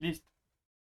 Listo.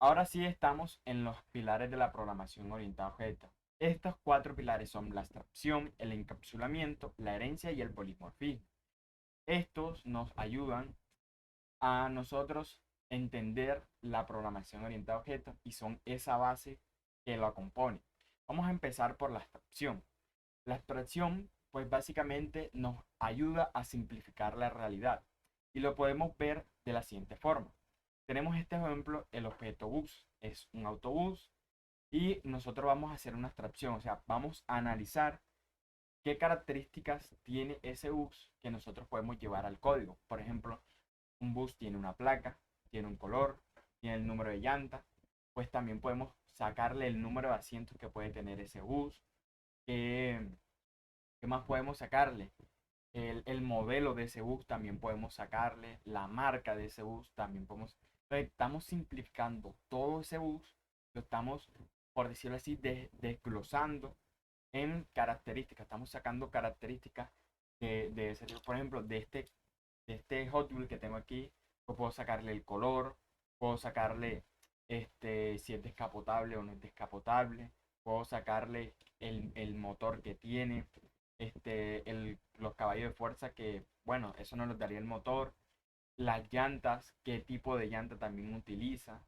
Ahora sí estamos en los pilares de la programación orientada a objetos. Estos cuatro pilares son la abstracción, el encapsulamiento, la herencia y el polimorfismo. Estos nos ayudan a nosotros entender la programación orientada a objetos y son esa base que lo compone. Vamos a empezar por la abstracción. La abstracción, pues básicamente nos ayuda a simplificar la realidad y lo podemos ver de la siguiente forma. Tenemos este ejemplo, el objeto bus es un autobús y nosotros vamos a hacer una abstracción, o sea, vamos a analizar qué características tiene ese bus que nosotros podemos llevar al código. Por ejemplo, un bus tiene una placa, tiene un color, tiene el número de llanta, pues también podemos sacarle el número de asientos que puede tener ese bus. ¿Qué, qué más podemos sacarle? El modelo de ese bus también podemos sacarle, la marca de ese bus también podemos. Entonces, estamos simplificando todo ese bus, lo estamos, por decirlo así, desglosando en características. Estamos sacando características de ese, por ejemplo, de este Hot Wheel que tengo aquí, pues puedo sacarle el color, puedo sacarle si es descapotable o no es descapotable, puedo sacarle el motor que tiene, los caballos de fuerza que, bueno, eso no los daría el motor, las llantas, qué tipo de llanta también utiliza.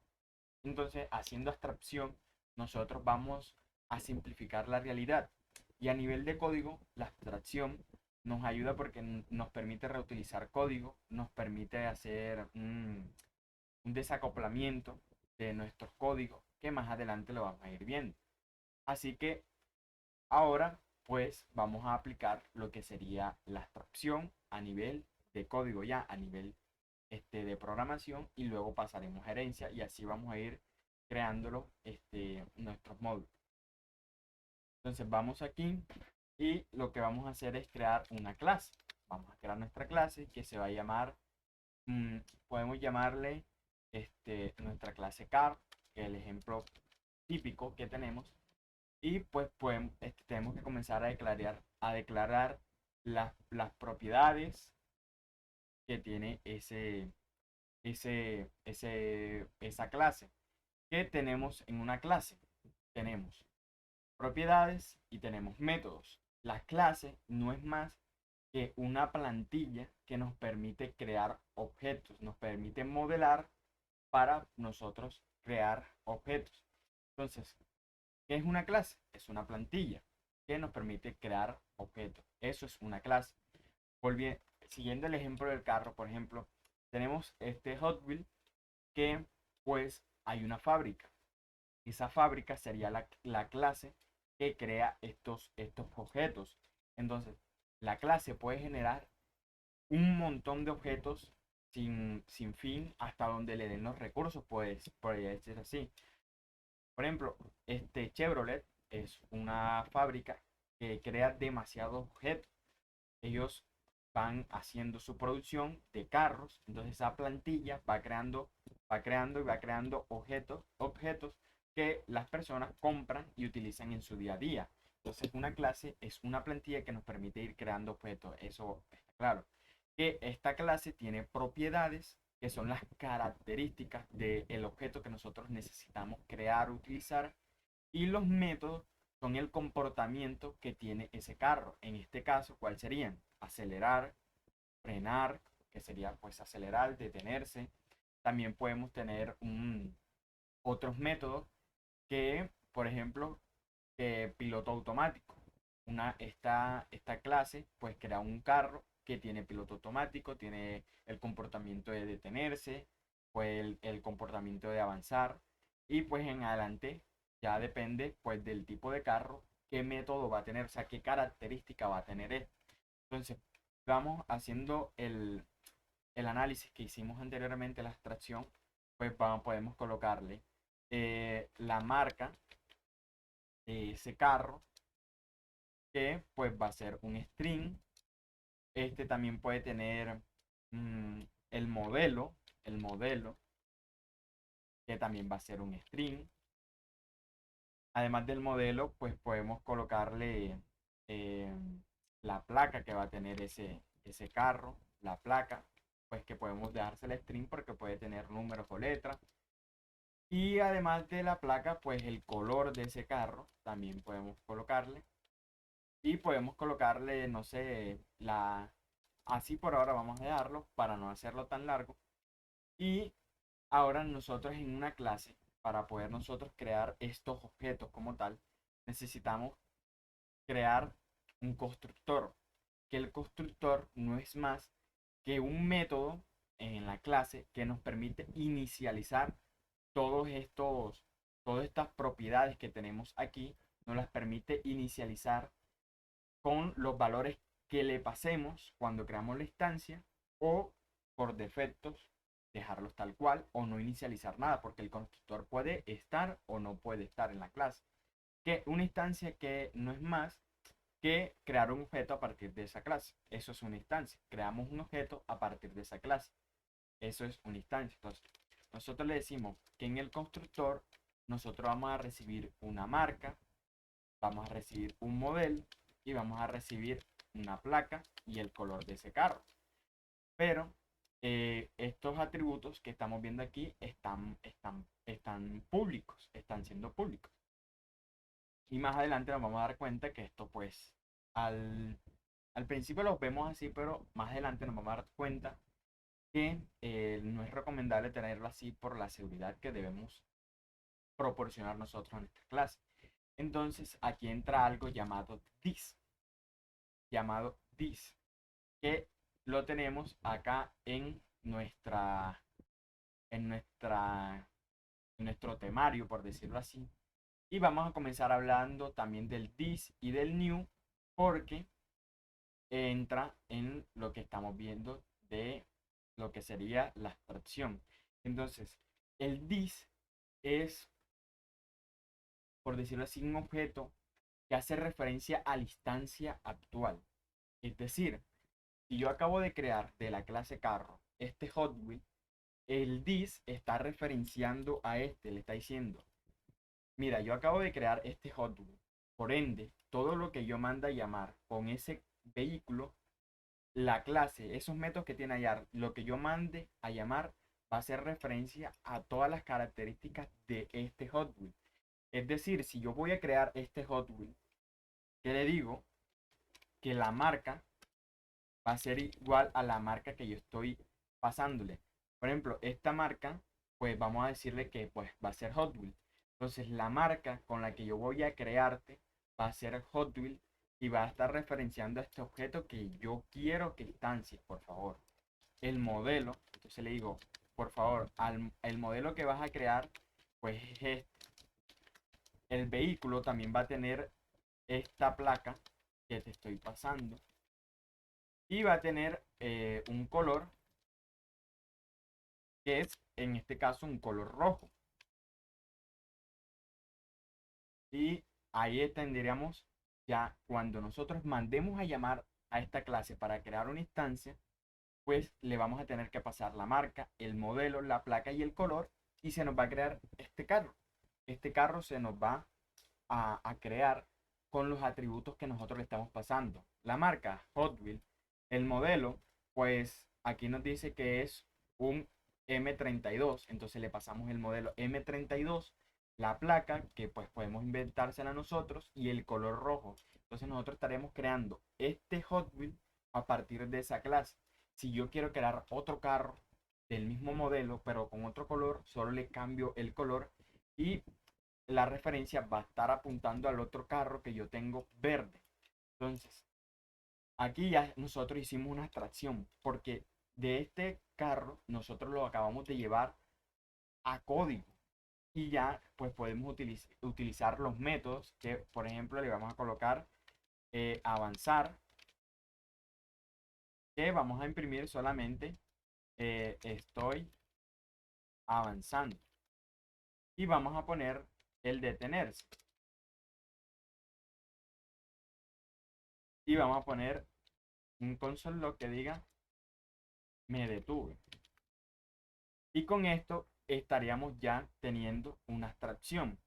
Entonces, haciendo abstracción, nosotros vamos a simplificar la realidad. Y a nivel de código, la abstracción nos ayuda porque nos permite reutilizar código, nos permite hacer un desacoplamiento de nuestros códigos que más adelante lo vamos a ir viendo. Así que ahora pues vamos a aplicar lo que sería la abstracción a nivel de código ya, a nivel de programación y luego pasaremos a herencia y así vamos a ir creándolo nuestros módulos. Entonces vamos aquí y lo que vamos a hacer es crear una clase. Vamos a crear nuestra clase que se va a llamar, mm, podemos llamarle nuestra clase car, que es el ejemplo típico que tenemos. Y pues tenemos que comenzar a declarar las propiedades que tiene esa clase. ¿Qué tenemos en una clase? Tenemos propiedades y tenemos métodos. La clase no es más que una plantilla que nos permite crear objetos, nos permite modelar para nosotros crear objetos. Entonces, ¿qué es una clase? Es una plantilla que nos permite crear objetos. Eso es una clase. Siguiendo el ejemplo del carro, por ejemplo, tenemos este Hot Wheel que pues hay una fábrica. Esa fábrica sería la clase que crea estos objetos. Entonces, la clase puede generar un montón de objetos sin fin hasta donde le den los recursos, pues podría ser así. Por ejemplo, Chevrolet es una fábrica que crea demasiados objetos. Ellos van haciendo su producción de carros, entonces esa plantilla va creando y va creando objetos que las personas compran y utilizan en su día a día. Entonces una clase es una plantilla que nos permite ir creando objetos, eso está claro. Que esta clase tiene propiedades que son las características del objeto que nosotros necesitamos crear, utilizar, y los métodos son el comportamiento que tiene ese carro. En este caso, ¿cuáles serían? Acelerar, frenar, que sería pues acelerar, detenerse. También podemos tener otros métodos que, por ejemplo, piloto automático. Esta clase pues crea un carro que tiene piloto automático, tiene el comportamiento de detenerse, pues el comportamiento de avanzar y pues en adelante ya depende pues del tipo de carro, qué método va a tener, o sea, qué característica va a tener él. Entonces, vamos haciendo el análisis que hicimos anteriormente, la abstracción, pues podemos colocarle la marca de ese carro que pues va a ser un string. También puede tener mm, el modelo que también va a ser un string. Además del modelo, pues podemos colocarle eh, la placa que va a tener ese carro, la placa, pues que podemos dejársela string porque puede tener números o letras. Y además de la placa, pues el color de ese carro también podemos colocarle. Y podemos colocarle, no sé, así por ahora vamos a dejarlo para no hacerlo tan largo. Y ahora nosotros en una clase, para poder nosotros crear estos objetos como tal, necesitamos crear un constructor. Que el constructor no es más que un método en la clase que nos permite inicializar todos estos, todas estas propiedades que tenemos aquí, nos las permite inicializar con los valores que le pasemos cuando creamos la instancia o por defectos dejarlos tal cual o no inicializar nada porque el constructor puede estar o no puede estar en la clase. Que una instancia que no es más que crear un objeto a partir de esa clase. Eso es una instancia. Creamos un objeto a partir de esa clase. Eso es una instancia. Entonces, nosotros le decimos que en el constructor nosotros vamos a recibir una marca, vamos a recibir un modelo y vamos a recibir una placa y el color de ese carro. Pero estos atributos que estamos viendo aquí están públicos, están siendo públicos. Y más adelante nos vamos a dar cuenta que esto pues al, al principio los vemos así, pero más adelante nos vamos a dar cuenta que no es recomendable tenerlo así por la seguridad que debemos proporcionar nosotros en esta clase. Entonces aquí entra algo llamado this, que lo tenemos acá en nuestra, en nuestro temario, por decirlo así. Y vamos a comenzar hablando también del this y del new, porque entra en lo que estamos viendo de lo que sería la abstracción. Entonces, el this es, por decirlo así, un objeto que hace referencia a la instancia actual. Es decir, si yo acabo de crear de la clase carro este Hot Wheel, el this está referenciando a este, le está diciendo, mira, yo acabo de crear este Hot Wheel. Por ende, todo lo que yo manda a llamar con ese vehículo, la clase, esos métodos que tiene allá, lo que yo mande a llamar va a hacer referencia a todas las características de este Hot Wheel. Es decir, si yo voy a crear este Hot Wheel, ¿qué le digo? Que la marca va a ser igual a la marca que yo estoy pasándole. Por ejemplo, esta marca, pues vamos a decirle que pues va a ser Hot Wheel. Entonces la marca con la que yo voy a crearte va a ser Hot Wheel y va a estar referenciando a este objeto que yo quiero que instancie, por favor. El modelo, entonces le digo, por favor, el modelo que vas a crear, pues es este. El vehículo también va a tener esta placa que te estoy pasando y va a tener un color que es en este caso un color rojo. Y ahí tendríamos ya cuando nosotros mandemos a llamar a esta clase para crear una instancia, pues le vamos a tener que pasar la marca, el modelo, la placa y el color y se nos va a crear este carro. Este carro se nos va a crear con los atributos que nosotros le estamos pasando. La marca Hot Wheels, el modelo, pues aquí nos dice que es un M32, entonces le pasamos el modelo M32, la placa, que pues podemos inventársela nosotros, y el color rojo. Entonces nosotros estaremos creando este Hot Wheel a partir de esa clase. Si yo quiero crear otro carro del mismo modelo, pero con otro color, solo le cambio el color y la referencia va a estar apuntando al otro carro que yo tengo verde. Entonces, aquí ya nosotros hicimos una abstracción porque de este carro nosotros lo acabamos de llevar a código y ya pues podemos utilizar los métodos que por ejemplo le vamos a colocar avanzar, que vamos a imprimir solamente estoy avanzando y vamos a poner el detenerse y vamos a poner un console log que diga me detuve. Y con esto estaríamos ya teniendo una abstracción.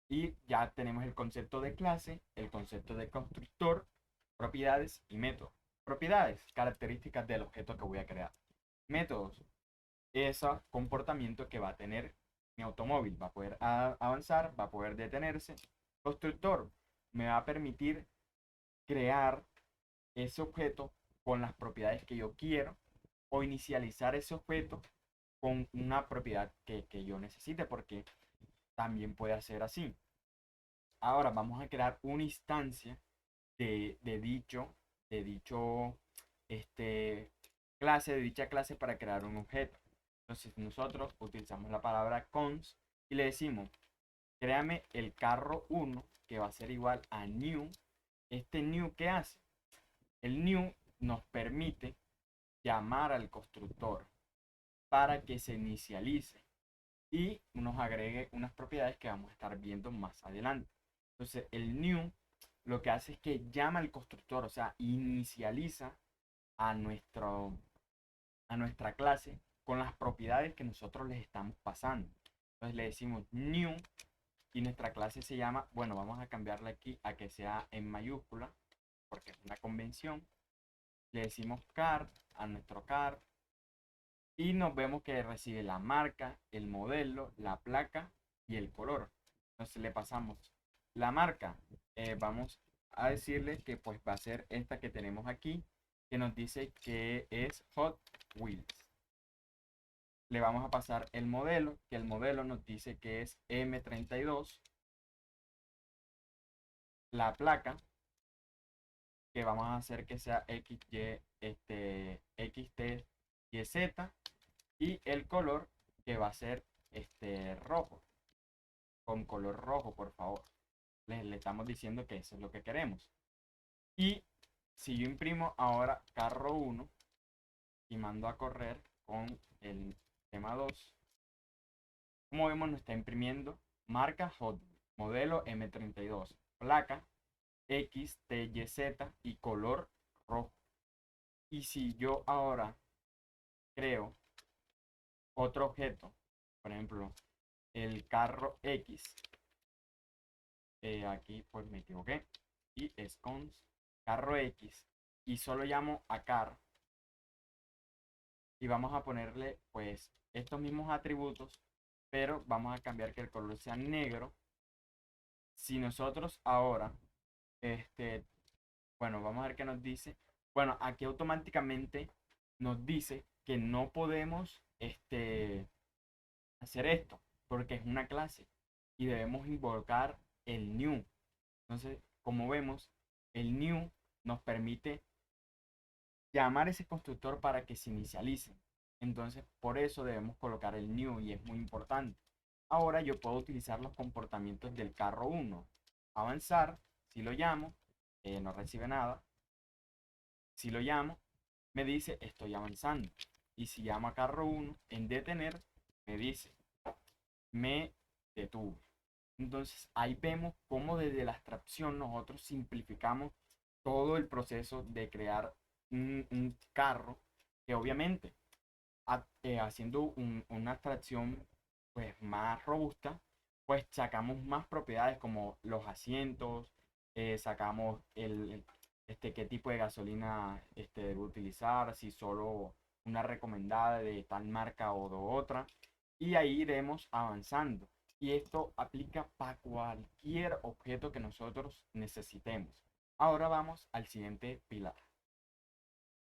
Y ya tenemos el concepto de clase, el concepto de constructor, propiedades y métodos. Propiedades, características del objeto que voy a crear. Métodos, ese comportamiento que va a tener mi automóvil va a poder avanzar, va a poder detenerse. Constructor me va a permitir crear ese objeto con las propiedades que yo quiero o inicializar ese objeto con una propiedad que yo necesite, porque también puede hacer así. Ahora vamos a crear una instancia de dicho este, de dicha clase para crear un objeto. Entonces nosotros utilizamos la palabra cons y le decimos, créame el carro 1 que va a ser igual a new. Este new, ¿qué hace? El new nos permite llamar al constructor para que se inicialice y nos agregue unas propiedades que vamos a estar viendo más adelante. Entonces el new lo que hace es que llama al constructor, o sea, inicializa a, a nuestra clase con las propiedades que nosotros les estamos pasando. Entonces le decimos new y nuestra clase se llama, bueno, vamos a cambiarla aquí a que sea en mayúscula porque es una convención. Le decimos car a nuestro car y nos vemos que recibe la marca, el modelo, la placa y el color. Entonces le pasamos la marca. Vamos a decirle que pues va a ser esta que tenemos aquí, que nos dice que es Hot Wheels. Le vamos a pasar el modelo, que el modelo nos dice que es M32. La placa, que vamos a hacer que sea XY, XTYZ. Y el color, que va a ser rojo, con color rojo, por favor. Le estamos diciendo que eso es lo que queremos. Y si yo imprimo ahora carro 1 y mando a correr con el tema 2, como vemos nos está imprimiendo marca Hot, modelo M32, placa XTYZ y color rojo. Y si yo ahora creo otro objeto, por ejemplo, el carro X, aquí pues me equivoqué, y es con carro X, y solo llamo a car, y vamos a ponerle pues estos mismos atributos, pero vamos a cambiar que el color sea negro. Si nosotros ahora, bueno, vamos a ver qué nos dice. Bueno, aquí automáticamente nos dice que no podemos hacer esto, porque es una clase y debemos invocar el new. Entonces, como vemos, el new nos permite llamar a ese constructor para que se inicialice. Entonces, por eso debemos colocar el new y es muy importante. Ahora yo puedo utilizar los comportamientos del carro 1. Avanzar, si lo llamo, no recibe nada. Si lo llamo, me dice estoy avanzando. Y si llamo a carro 1 en detener, me dice me detuve. Entonces ahí vemos cómo desde la abstracción nosotros simplificamos todo el proceso de crear un carro que obviamente haciendo una abstracción pues más robusta, pues sacamos más propiedades como los asientos, sacamos qué tipo de gasolina debe utilizar, si solo una recomendada de tal marca o de otra, y ahí iremos avanzando. Y esto aplica para cualquier objeto que nosotros necesitemos. Ahora vamos al siguiente pilar.